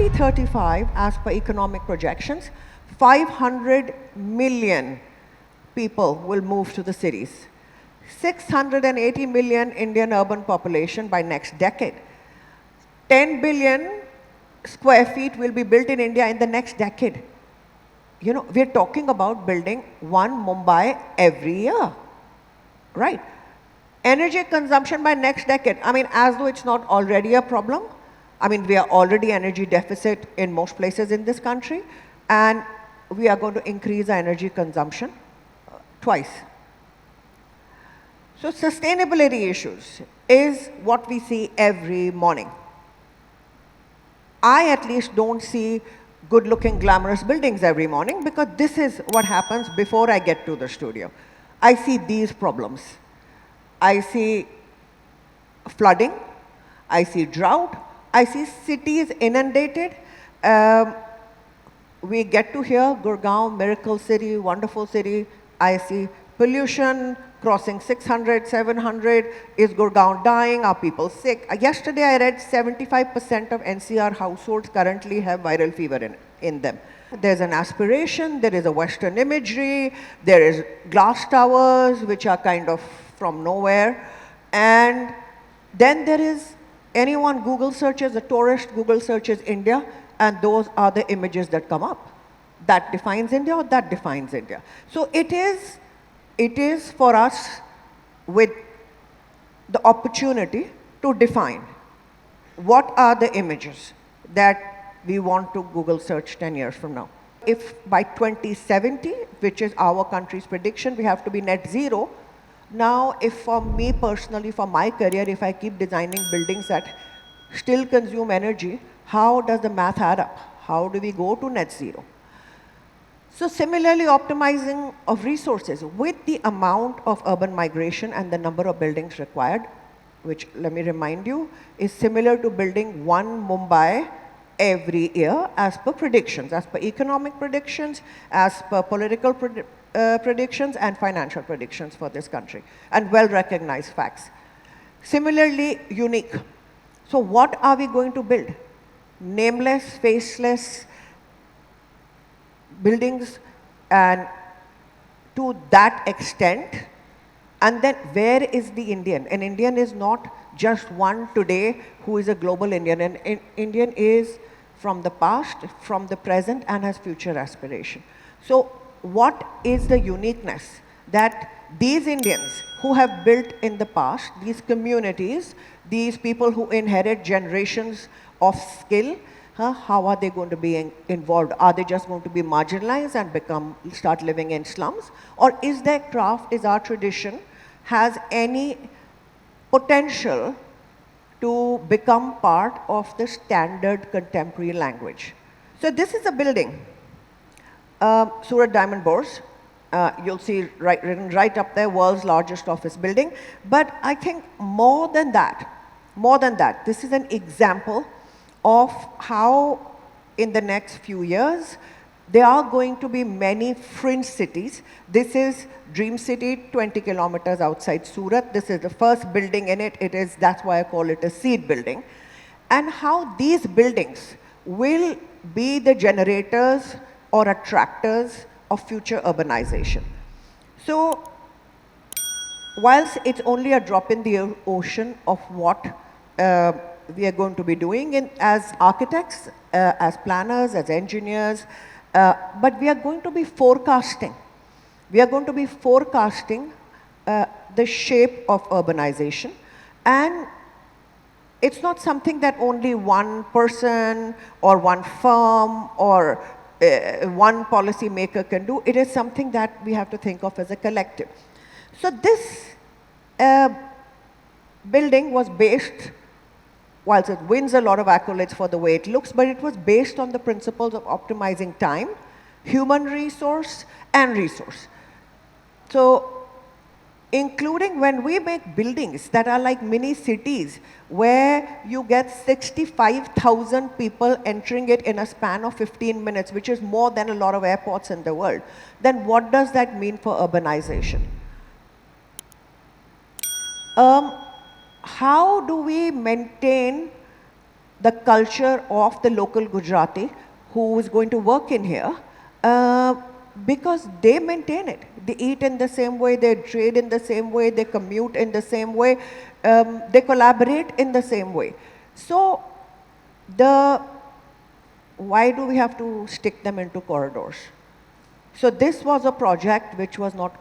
2035, as per economic projections, 500 million people will move to the cities. 680 million Indian urban population by next decade. 10 billion square feet will be built in India in the next decade. You know, we're talking about building one Mumbai every year, right? Energy consumption by next decade. I mean, as though it's not already a problem. I mean, we are already energy deficit in most places in this country, and we are going to increase our energy consumption twice. So sustainability issues is what we see every morning. I at least don't see good-looking, glamorous buildings every morning, because this is what happens before I get to the studio. I see these problems. I see flooding, I see drought, I see cities inundated. We get to hear Gurgaon, miracle city, wonderful city. I see pollution crossing 600, 700. Is Gurgaon dying? Are people sick? Yesterday I read 75% of NCR households currently have viral fever in them. There's an aspiration, there is a Western imagery, there is glass towers which are kind of from nowhere. And then there is, anyone Google searches, a tourist Google searches India, and those are the images that come up. That defines India, or that defines India. So it is for us with the opportunity to define what are the images that we want to Google search 10 years from now. If by 2070, which is our country's prediction, we have to be net zero, now if for me personally, for my career, if I keep designing buildings that still consume energy, how does the math add up? How do we go to net zero? So similarly, optimizing of resources with the amount of urban migration and the number of buildings required, which, let me remind you, is similar to building one Mumbai every year as per predictions, as per economic predictions, as per political predictions and financial predictions for this country, and well-recognized facts. Similarly, unique. So what are we going to build? Nameless, faceless buildings, and to that extent, and then where is the Indian? An Indian is not just one today who is a global Indian. An Indian is from the past, from the present, and has future aspiration. So what is the uniqueness that these Indians who have built in the past, these communities, these people who inherit generations of skill, how are they going to be involved? Are they just going to be marginalized and start living in slums? Or is their craft, is our tradition, has any potential to become part of the standard contemporary language? So this is a building, Surat Diamond Bourse. You'll see written right up there, world's largest office building. But I think more than that, this is an example of how in the next few years, there are going to be many fringe cities. This is Dream City, 20 kilometers outside Surat. This is the first building in it. That's why I call it a seed building. And how these buildings will be the generators or attractors of future urbanization. So, whilst it's only a drop in the ocean of what we are going to be doing as architects, as planners, as engineers, but we are going to be forecasting. We are going to be forecasting the shape of urbanization, and it's not something that only one person or one firm or one policymaker can do. It is something that we have to think of as a collective. So this building was based, whilst it wins a lot of accolades for the way it looks, but it was based on the principles of optimizing time, human resource, and resource. So, including when we make buildings that are like mini cities, where you get 65,000 people entering it in a span of 15 minutes, which is more than a lot of airports in the world, then what does that mean for urbanization? How do we maintain the culture of the local Gujarati who is going to work in here, because they maintain it. They eat in the same way, they trade in the same way, they commute in the same way, they collaborate in the same way. So why do we have to stick them into corridors? So this was a project which was not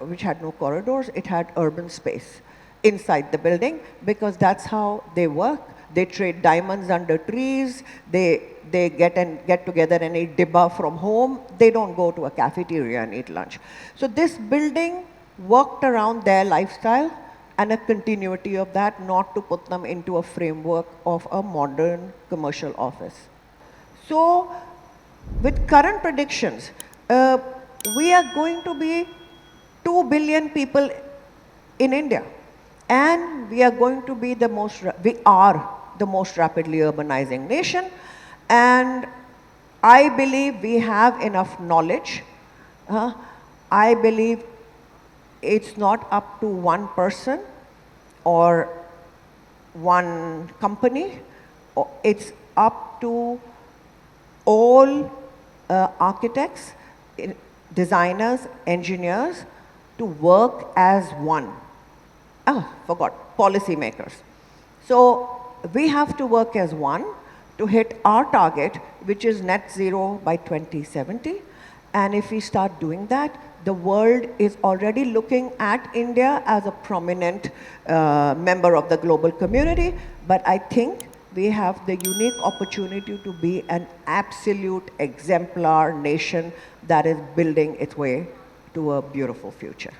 which had no corridors. It had urban space inside the building, because that's how they work. They trade diamonds under trees. They get together and eat dibba from home. They don't go to a cafeteria and eat lunch. So this building worked around their lifestyle and a continuity of that, not to put them into a framework of a modern commercial office. So with current predictions, we are going to be 2 billion people in India. And we are going to be we are the most rapidly urbanizing nation. And I believe we have enough knowledge. I believe it's not up to one person or one company. It's up to all architects, designers, engineers to work as one. Forgot, policymakers. So we have to work as one to hit our target, which is net zero by 2070. And if we start doing that, the world is already looking at India as a prominent member of the global community. But I think we have the unique opportunity to be an absolute exemplar nation that is building its way to a beautiful future.